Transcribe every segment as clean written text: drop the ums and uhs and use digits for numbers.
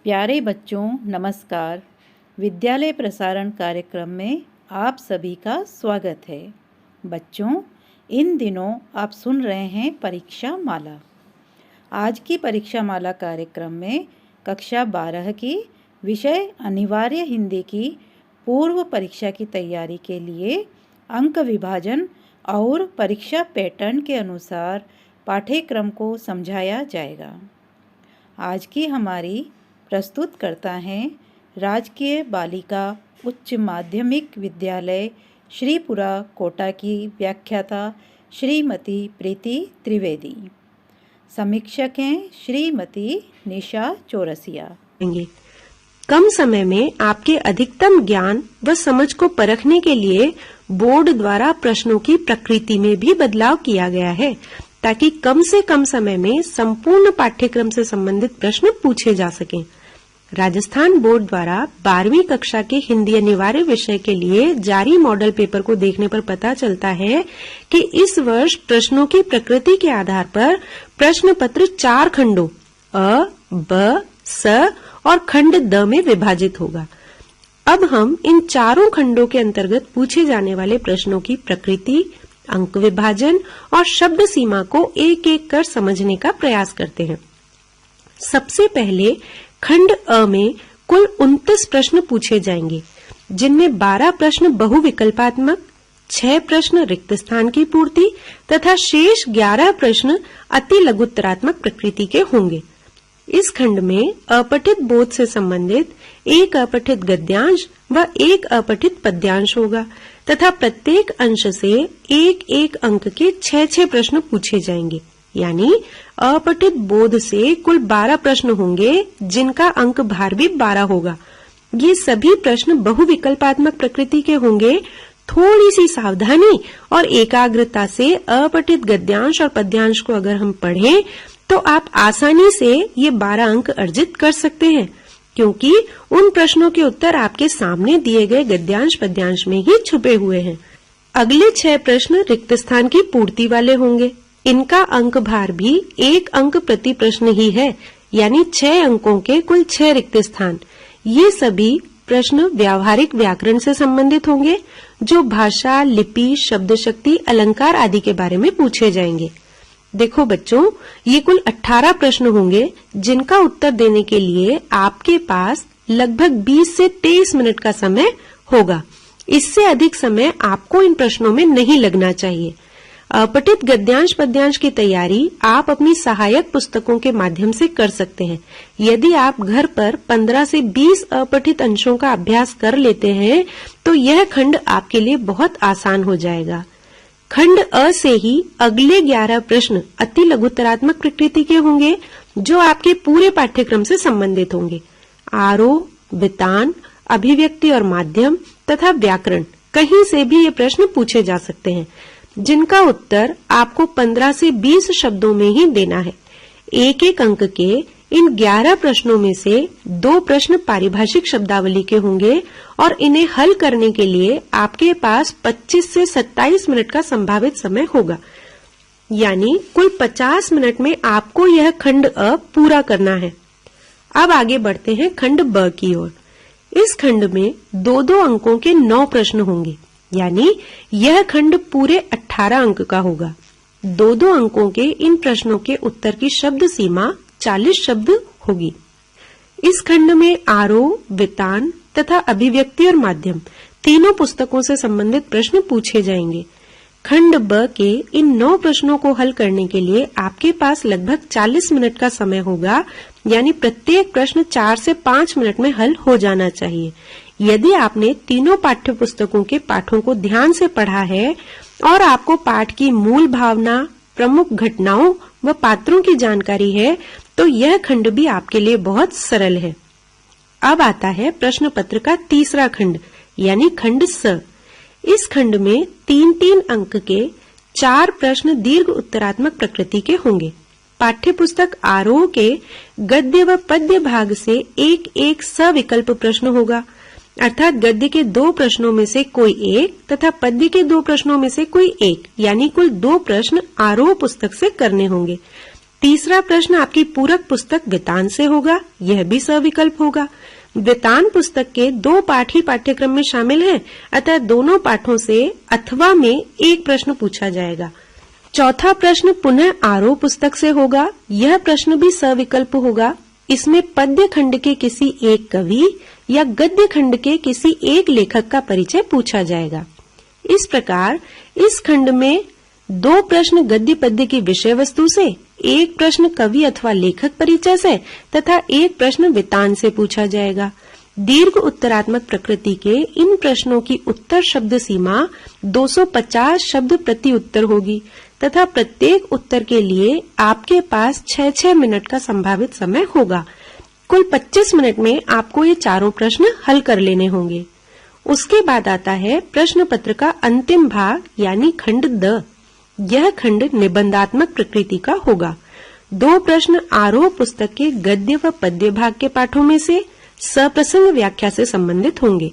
प्यारे बच्चों नमस्कार। विद्यालय प्रसारण कार्यक्रम में आप सभी का स्वागत है। बच्चों, इन दिनों आप सुन रहे हैं परीक्षा माला। आज की परीक्षा माला कार्यक्रम में कक्षा 12 की विषय अनिवार्य हिंदी की पूर्व परीक्षा की तैयारी के लिए अंक विभाजन और परीक्षा पैटर्न के अनुसार पाठ्यक्रम को समझाया जाएगा। आज की हमारी प्रस्तुतकर्ता हैं राजकीय बालिका उच्च माध्यमिक विद्यालय श्रीपुरा कोटा की व्याख्याता श्रीमती प्रीति त्रिवेदी। समीक्षक हैं श्रीमती निशा चौरसिया। कम समय में आपके अधिकतम ज्ञान व समझ को परखने के लिए बोर्ड द्वारा प्रश्नों की प्रकृति में भी बदलाव किया गया है, ताकि कम से कम समय में संपूर्ण पाठ्यक्रम से संबंधित प्रश्न पूछे जा सकें। राजस्थान बोर्ड द्वारा 12वीं कक्षा के हिंदी अनिवार्य विषय के लिए जारी मॉडल पेपर को देखने पर पता चलता है कि इस वर्ष प्रश्नों की प्रकृति के आधार पर प्रश्न पत्र 4 खंडों अ, ब, स और खंड द में विभाजित होगा। अब हम इन चारों खंडों के अंतर्गत पूछे जाने वाले प्रश्नों की प्रकृति, अंक विभाजन और शब्द सीमा को एक एक कर समझने का प्रयास करते हैं। सबसे पहले खंड अ में कुल 29 प्रश्न पूछे जाएंगे, जिनमें 12 प्रश्न बहुविकल्पात्मक, 6 प्रश्न रिक्त स्थान की पूर्ति तथा शेष 11 प्रश्न अति लघुत्तरात्मक प्रकृति के होंगे। इस खंड में अपठित बोध से संबंधित एक अपठित गद्यांश व एक अपठित पद्यांश होगा तथा प्रत्येक अंश से एक एक अंक के 6-6 प्रश्न पूछे जाएंगे। यानी अपठित बोध से कुल 12 प्रश्न होंगे, जिनका अंक भार भी 12 होगा। ये सभी प्रश्न बहुविकल्पात्मक प्रकृति के होंगे। थोड़ी सी सावधानी और एकाग्रता से अपठित गद्यांश और पद्यांश को अगर हम पढ़ें तो आप आसानी से ये 12 अंक अर्जित कर सकते हैं, क्योंकि उन प्रश्नों के उत्तर आपके सामने दिए गए गद्यांश पद्यांश में ही छुपे हुए हैं। अगले 6 प्रश्न रिक्त स्थान की पूर्ति वाले होंगे। इनका अंक भार भी 1 अंक प्रति प्रश्न ही है, यानी 6 अंकों के कुल 6 रिक्त स्थान। ये सभी प्रश्न व्यावहारिक व्याकरण से संबंधित होंगे, जो भाषा, लिपि, शब्द शक्ति, अलंकार आदि के बारे में पूछे जाएंगे। देखो बच्चों, ये कुल 18 प्रश्न होंगे, जिनका उत्तर देने के लिए आपके पास लगभग 20 से 23 मिनट का समय होगा। इससे अधिक समय आपको इन प्रश्नों में नहीं लगना चाहिए। अपठित गद्यांश पद्यांश की तैयारी आप अपनी सहायक पुस्तकों के माध्यम से कर सकते हैं। यदि आप घर पर 15 से 20 अपठित अंशों का अभ्यास कर लेते हैं तो यह खंड आपके लिए बहुत आसान हो जाएगा। खंड अ से ही अगले 11 प्रश्न अति लघुत्तरात्मक प्रकृति के होंगे, जो आपके पूरे पाठ्यक्रम से संबंधित होंगे। आरोह, वितान, अभिव्यक्ति और माध्यम तथा व्याकरण, कहीं से भी ये प्रश्न पूछे जा सकते हैं, जिनका उत्तर आपको 15 से 20 शब्दों में ही देना है। एक एक अंक के इन 11 प्रश्नों में से 2 प्रश्न पारिभाषिक शब्दावली के होंगे और इन्हें हल करने के लिए आपके पास 25 से 27 मिनट का संभावित समय होगा। यानी कुल 50 मिनट में आपको यह खंड अ पूरा करना है। अब आगे बढ़ते हैं खंड ब की ओर। इस खंड में 2-2 अंकों के 9 प्रश्न होंगे, यानी यह खंड पूरे 18 अंक का होगा। 2-2 अंकों के इन प्रश्नों के उत्तर की शब्द सीमा 40 शब्द होगी। इस खंड में आरोह, वितान तथा अभिव्यक्ति और माध्यम तीनों पुस्तकों से संबंधित प्रश्न पूछे जाएंगे। खंड ब के इन 9 प्रश्नों को हल करने के लिए आपके पास लगभग 40 मिनट का समय होगा, यानी प्रत्येक प्रश्न 4 से 5 मिनट में हल हो जाना चाहिए। यदि आपने तीनों पाठ्य पुस्तकों के पाठों को ध्यान से पढ़ा है और आपको पाठ की मूल भावना, प्रमुख घटनाओं व पात्रों की जानकारी है, तो यह खंड भी आपके लिए बहुत सरल है। अब आता है प्रश्न पत्र का तीसरा खंड, यानी खंड स। इस खंड में 3-3 अंक के 4 प्रश्न दीर्घ उत्तरात्मक प्रकृति के होंगे। पाठ्य पुस्तक आरोह के गद्य व पद्य भाग से एक एक सविकल्प प्रश्न होगा, अर्थात गद्य के 2 प्रश्नों में से कोई एक तथा पद्य के 2 प्रश्नों में से कोई एक, यानी कुल 2 प्रश्न आरोह पुस्तक से करने होंगे। तीसरा प्रश्न आपकी पूरक पुस्तक वृतांत से होगा, यह भी सविकल्प होगा। वृतांत पुस्तक के 2 पाठ ही पाठ्यक्रम में शामिल हैं, अतः दोनों पाठों से अथवा में एक प्रश्न पूछा जाएगा। चौथा प्रश्न पुनः आरोह पुस्तक से होगा, यह प्रश्न भी सविकल्प होगा। इसमें पद्य खंड के किसी एक कवि या गद्य खंड के किसी एक लेखक का परिचय पूछा जाएगा। इस प्रकार इस खंड में 2 प्रश्न गद्य पद्य की विषय वस्तु से, एक प्रश्न कवि अथवा लेखक परिचय से तथा एक प्रश्न वृतांत से पूछा जाएगा। दीर्घ उत्तरात्मक प्रकृति के इन प्रश्नों की उत्तर शब्द सीमा 250 शब्द प्रति उत्तर होगी तथा प्रत्येक उत्तर के लिए आपके पास 6-6 मिनट का संभावित समय होगा। कुल 25 मिनट में आपको ये चारों प्रश्न हल कर लेने होंगे। उसके बाद आता है प्रश्न पत्र का अंतिम भाग यानी खंड द। यह खंड निबंधात्मक प्रकृति का होगा। 2 प्रश्न आरोह पुस्तक के गद्य व पद्य भाग के पाठों में से सप्रसंग व्याख्या से संबंधित होंगे।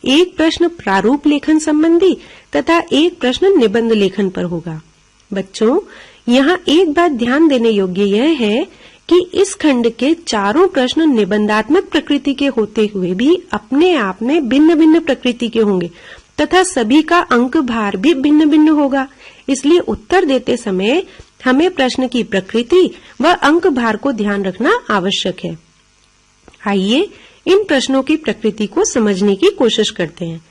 एक प्रश्न प्रारूप लेखन संबंधी तथा एक प्रश्न निबंध लेखन पर होगा। बच्चों, यहाँ एक बात ध्यान देने योग्य यह है कि इस खंड के चारों प्रश्न निबंधात्मक प्रकृति के होते हुए भी अपने आप में भिन्न भिन्न प्रकृति के होंगे तथा सभी का अंक भार भी भिन्न भिन्न होगा। इसलिए उत्तर देते समय हमें प्रश्न की प्रकृति व अंक भार को ध्यान रखना आवश्यक है। आइए इन प्रश्नों की प्रकृति को समझने की कोशिश करते हैं।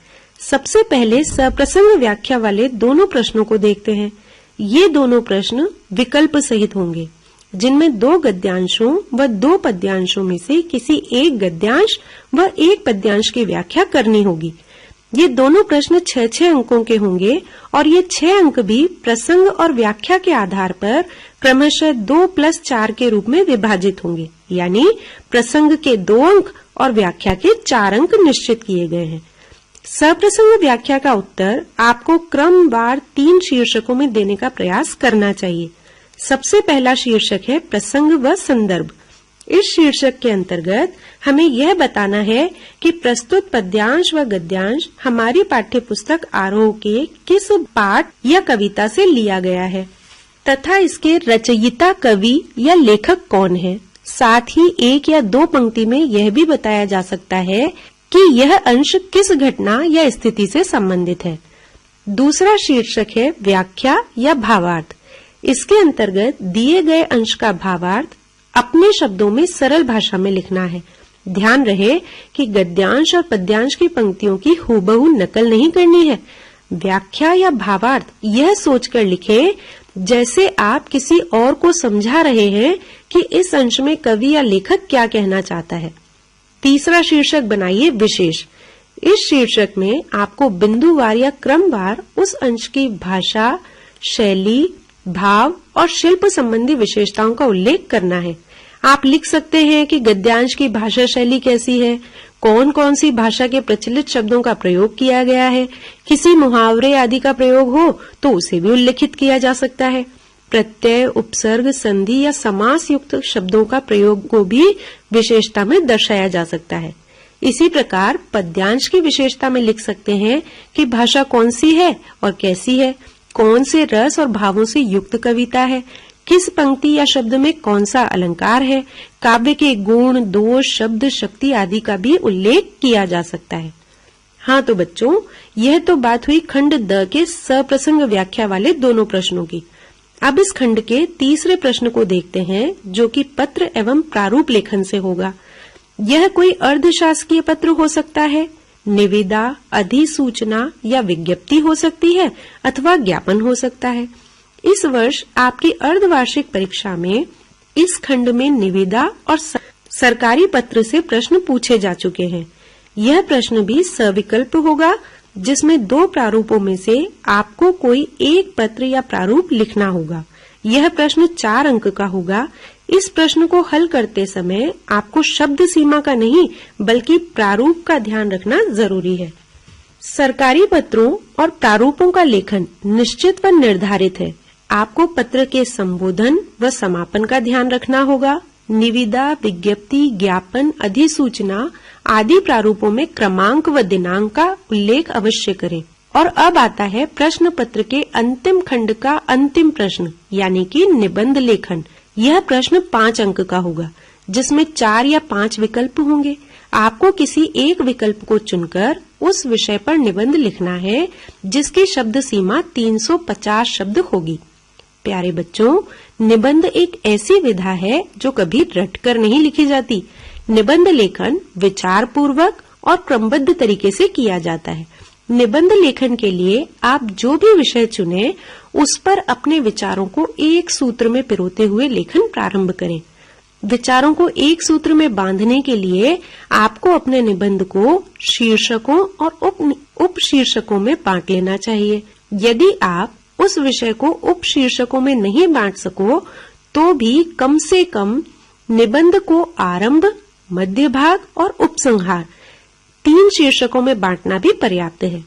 सबसे पहले सप्रसंग व्याख्या वाले दोनों प्रश्नों को देखते हैं। ये दोनों प्रश्न विकल्प सहित होंगे, जिनमें 2 गद्यांशों व 2 पद्यांशों में से किसी एक गद्यांश व एक पद्यांश की व्याख्या करनी होगी। ये दोनों प्रश्न 6-6 अंकों के होंगे और ये 6 अंक भी प्रसंग और व्याख्या के आधार पर क्रमशः 2+4 के रूप में विभाजित होंगे, यानी प्रसंग के 2 अंक और व्याख्या के 4 अंक निश्चित किए गए हैं। सप्रसंग व्याख्या का उत्तर आपको क्रमवार 3 शीर्षकों में देने का प्रयास करना चाहिए। सबसे पहला शीर्षक है प्रसंग व संदर्भ। इस शीर्षक के अंतर्गत हमें यह बताना है कि प्रस्तुत पद्यांश व गद्यांश हमारी पाठ्य पुस्तक आरोह के किस पाठ या कविता से लिया गया है तथा इसके रचयिता कवि या लेखक कौन है। साथ ही 1 या 2 पंक्ति में यह भी बताया जा सकता है कि यह अंश किस घटना या स्थिति से संबंधित है। दूसरा शीर्षक है व्याख्या या भावार्थ। इसके अंतर्गत दिए गए अंश का भावार्थ अपने शब्दों में सरल भाषा में लिखना है। ध्यान रहे कि गद्यांश और पद्यांश की पंक्तियों की हूबहू नकल नहीं करनी है। व्याख्या या भावार्थ यह सोचकर लिखें जैसे आप किसी और को समझा रहे हैं कि इस अंश में कवि या लेखक क्या कहना चाहता है। तीसरा शीर्षक बनाइए विशेष। इस शीर्षक में आपको बिंदुवार या क्रमवार उस अंश की भाषा, शैली, भाव और शिल्प संबंधी विशेषताओं का उल्लेख करना है। आप लिख सकते हैं कि गद्यांश की भाषा शैली कैसी है, कौन कौन सी भाषा के प्रचलित शब्दों का प्रयोग किया गया है। किसी मुहावरे आदि का प्रयोग हो तो उसे भी उल्लेखित किया जा सकता है। प्रत्यय, उपसर्ग, संधि या समास युक्त शब्दों का प्रयोग को भी विशेषता में दर्शाया जा सकता है। इसी प्रकार पद्यांश की विशेषता में लिख सकते हैं कि भाषा कौन सी है और कैसी है, कौन से रस और भावों से युक्त कविता है, किस पंक्ति या शब्द में कौन सा अलंकार है, काव्य के गुण, दोष, शब्द, शक्ति आदि का भी उल्लेख किया जा सकता है। हाँ तो बच्चों, यह तो बात हुई खंड द के सप्रसंग व्याख्या वाले दोनों प्रश्नों की। अब इस खंड के तीसरे प्रश्न को देखते हैं, जो कि पत्र एवं प्रारूप लेखन से होगा। यह कोई अर्धशासकीय पत्र हो सकता है, निविदा, अधिसूचना या विज्ञप्ति हो सकती है अथवा ज्ञापन हो सकता है। इस वर्ष आपकी अर्धवार्षिक परीक्षा में इस खंड में निविदा और सरकारी पत्र से प्रश्न पूछे जा चुके हैं। यह प्रश्न भी सविकल्प होगा, जिसमें 2 प्रारूपों में से आपको कोई एक पत्र या प्रारूप लिखना होगा। यह प्रश्न 4 अंक का होगा। इस प्रश्न को हल करते समय आपको शब्द सीमा का नहीं बल्कि प्रारूप का ध्यान रखना जरूरी है। सरकारी पत्रों और प्रारूपों का लेखन निश्चित व निर्धारित है। आपको पत्र के संबोधन व समापन का ध्यान रखना होगा। निविदा, विज्ञप्ति, ज्ञापन, अधिसूचना आदि प्रारूपों में क्रमांक व दिनांक का उल्लेख अवश्य करें। और अब आता है प्रश्न पत्र के अंतिम खंड का अंतिम प्रश्न, यानी कि निबंध लेखन। यह प्रश्न 5 अंक का होगा, जिसमें 4 या 5 विकल्प होंगे। आपको किसी एक विकल्प को चुनकर उस विषय पर निबंध लिखना है, जिसकी शब्द सीमा 350 शब्द होगी। प्यारे बच्चों, निबंध एक ऐसी विधा है जो कभी रटकर नहीं लिखी जाती। निबंध लेखन विचार पूर्वक और क्रमबद्ध तरीके से किया जाता है। निबंध लेखन के लिए आप जो भी विषय चुने, उस पर अपने विचारों को एक सूत्र में पिरोते हुए लेखन प्रारंभ करें। विचारों को एक सूत्र में बांधने के लिए आपको अपने निबंध को शीर्षकों और उप शीर्षकों में बांट लेना चाहिए। यदि आप उस विषय को उप शीर्षकों में नहीं बांट सको, तो भी कम से कम निबंध को आरंभ, मध्य भाग और उपसंहार 3 शीर्षकों में बांटना भी पर्याप्त है।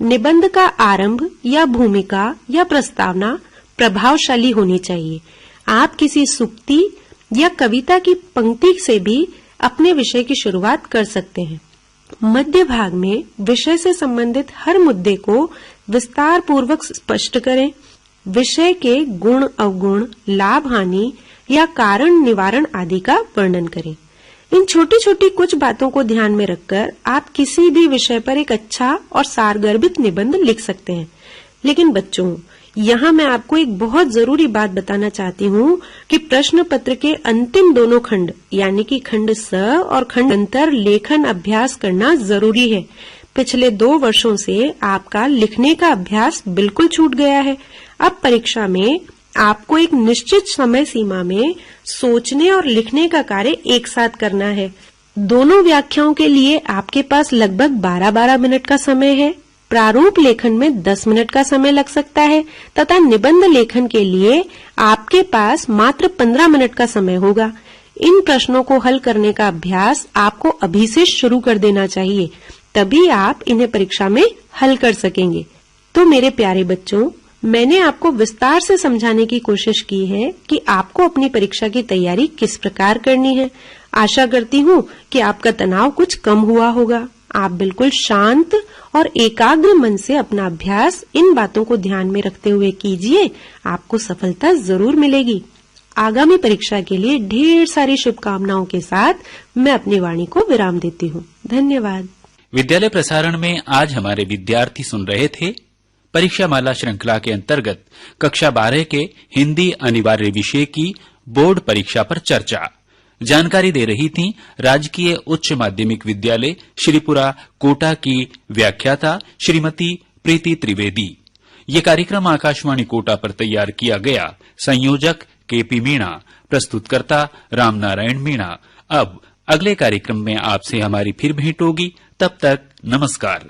निबंध का आरंभ या भूमिका या प्रस्तावना प्रभावशाली होनी चाहिए। आप किसी सूक्ति या कविता की पंक्ति से भी अपने विषय की शुरुआत कर सकते हैं। मध्य भाग में विषय से संबंधित हर मुद्दे को विस्तार पूर्वक स्पष्ट करें। विषय के गुण अवगुण, लाभ हानि या कारण निवारण आदि का वर्णन करें। इन छोटी छोटी कुछ बातों को ध्यान में रखकर आप किसी भी विषय पर एक अच्छा और सारगर्भित निबंध लिख सकते हैं। लेकिन बच्चों, यहाँ मैं आपको एक बहुत जरूरी बात बताना चाहती हूँ कि प्रश्न पत्र के अंतिम दोनों खंड यानी कि खंड स और खंड अंतर लेखन अभ्यास करना जरूरी है। पिछले 2 वर्षों से आपका लिखने का अभ्यास बिल्कुल छूट गया है। अब परीक्षा में आपको एक निश्चित समय सीमा में सोचने और लिखने का कार्य एक साथ करना है। दोनों व्याख्याओं के लिए आपके पास लगभग 12-12 मिनट का समय है। प्रारूप लेखन में 10 मिनट का समय लग सकता है तथा निबंध लेखन के लिए आपके पास मात्र 15 मिनट का समय होगा। इन प्रश्नों को हल करने का अभ्यास आपको अभी से शुरू कर देना चाहिए, तभी आप इन्हें परीक्षा में हल कर सकेंगे। तो मेरे प्यारे बच्चों, मैंने आपको विस्तार से समझाने की कोशिश की है कि आपको अपनी परीक्षा की तैयारी किस प्रकार करनी है। आशा करती हूँ कि आपका तनाव कुछ कम हुआ होगा। आप बिल्कुल शांत और एकाग्र मन से अपना अभ्यास इन बातों को ध्यान में रखते हुए कीजिए। आपको सफलता जरूर मिलेगी। आगामी परीक्षा के लिए ढेर सारी शुभकामनाओं के साथ मैं अपनी वाणी को विराम देती हूँ। धन्यवाद। विद्यालय प्रसारण में आज हमारे विद्यार्थी सुन रहे थे परीक्षा माला श्रृंखला के अंतर्गत कक्षा 12 के हिंदी अनिवार्य विषय की बोर्ड परीक्षा पर चर्चा। जानकारी दे रही थी राजकीय उच्च माध्यमिक विद्यालय श्रीपुरा कोटा की व्याख्याता श्रीमती प्रीति त्रिवेदी। ये कार्यक्रम आकाशवाणी कोटा पर तैयार किया गया। संयोजक केपी मीणा, प्रस्तुतकर्ता रामनारायण मीणा। अब अगले कार्यक्रम में आपसे हमारी फिर भेंट होगी। तब तक नमस्कार।